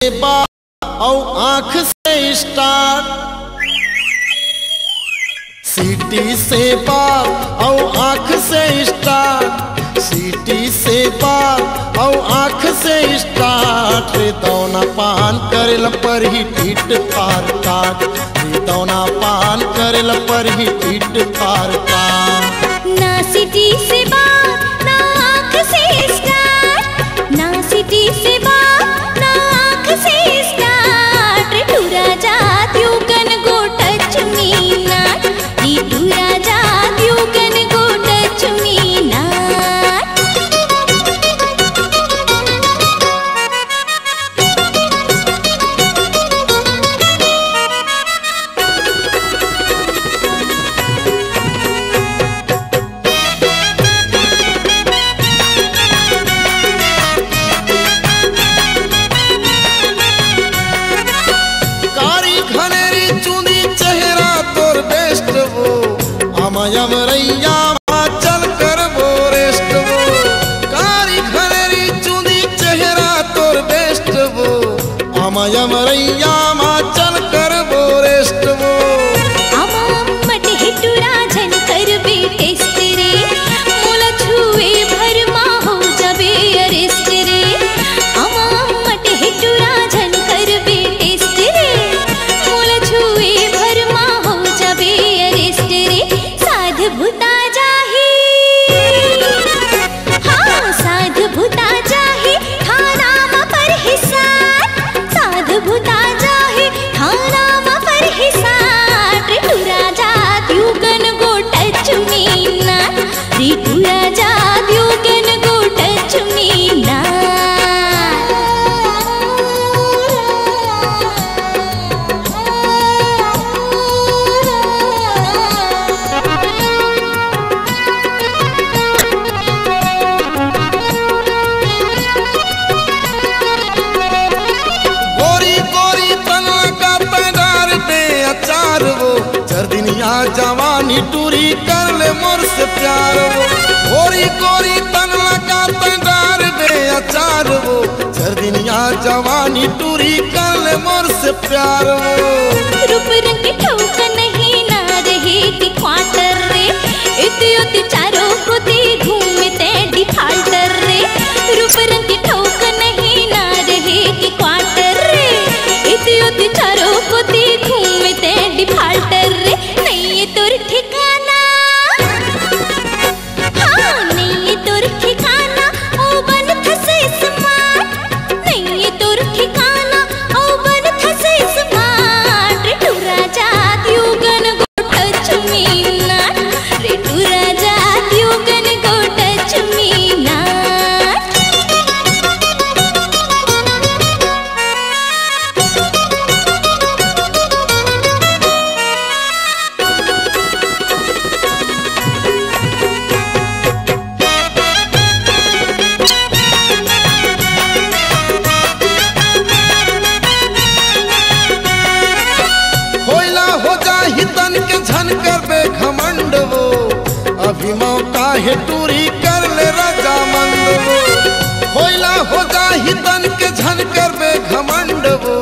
और आँख से स्टार्ट, सीटी से बार और आँख से स्टार्ट, सीटी से बार और आँख से स्टार्ट। रे दौना पान करेल पर ही टीट पार काट, रे दौना पान करेल पर ही टीट पार काट। ना सीटी से बार ना आँख से स्टार्ट, ना सीटी से बार ना आँख से स्टार्ट। रे टूरा जात you can go touch me not, रे टूरा जात you can go touch me not. अमयम रैया चल कर वो रेस्ट वो, कारी घनेरी चुंदी चेहरा तोर बेस्ट वो। अमयम रैया चल कर वो रेस्ट वो। मट हिटुरा झन कर बे टेस्ट रे, मोला छुए भर मा हो जाबे अरेस्ट रे। मट हिटुरा झन कर बे टेस्ट रे, मोला छुए भर मा हो जाबे अरेस्ट रे। साध भूता जाही, हाँ साध भूता जाही थाना मा पर हिसार, साध भूता जाही थाना मा पर हिसार। रे टूरा जात you can go touch me not, रे टूरा जात you can go touch me not. जवानी टूरी कर ले मोर से प्यार वो, गोरी गोरी तन लगा तंडार बे अचार वो। जर्दिनिया जवानी टूरी कर ले मोर से प्यार वो। रूप रंग ठोक नहीं ना रहे कि क्वार्टर रे, इति उति चारों को दी घूमते डिफाल्टर रे। रूप रंग ठोक नहीं ना रहे कि क्वार्टर रे, इति उति चारों को दी घूमते डिफाल्टर रे। तोर ठिकाना, हाँ नहीं तोर ठिकाना ओ बन थसे स्मार्ट, नहीं तोर ठिकाना ओ बन थसे स्मार्ट। रे टूरा जात you can go touch me not, रे टूरा जात you can go touch me not. अभी मौका है टूरी कर ले रजामंद वो, होइला हो जाही तन के झन कर बे घमंड वो।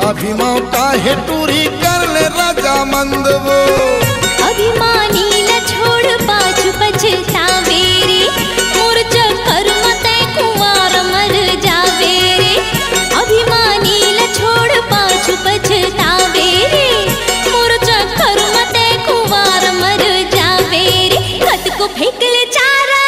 अभी मौका है टूरी कर ले रजामंद वो। अभिमानी न छोड़ पाछू पछतावे रे, मोर चक्कर मते कुंवार मर जावे रे। अभिमानी न छोड़ पाछू पछतावे रे, मोर चक्कर मते कुंवार मर जावे रे। कत को फेंक ले चारा,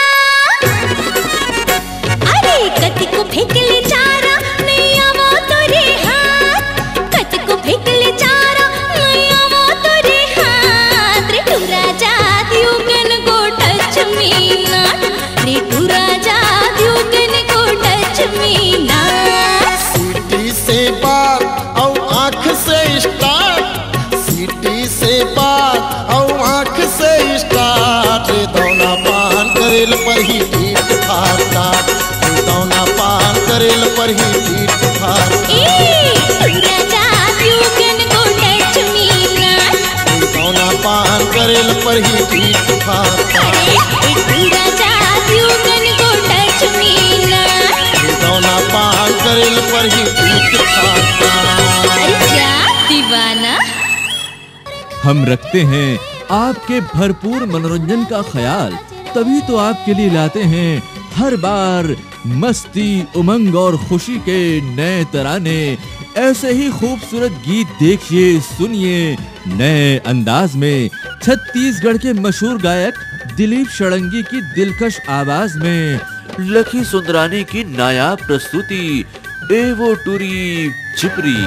अरे कत को फेंक ले चारा नहीं आवो तोरे हाथ, कत को फेंक ले चारा नहीं आवो तोरे हाथ। रे टूरा जात you can go touch me not, रे टूरा जात you can go touch me not. सीटी से बार और आँख से स्टार्ट, सीटी से बार और आँख से स्टार्ट। रे दौना पान करेल पर ही टीट फार काट, रे दौना पान करेल पर ही टीट फार काट। टूरा जात you can go touch me not, रे दौना पान करेल पर ही टीट फार काट। टूरा जात you can go touch me not, रे दौना पान करेल पर ही टीट फार हम रखते हैं आपके भरपूर मनोरंजन का ख्याल, तभी तो आपके लिए लाते हैं हर बार मस्ती, उमंग और खुशी के नए तराने। ऐसे ही खूबसूरत गीत देखिए, सुनिए नए अंदाज में छत्तीसगढ़ के मशहूर गायक दिलीप षडंगी की दिलकश आवाज में लकी सुंदरानी की नायाब प्रस्तुति एवो टूरी छिपरी।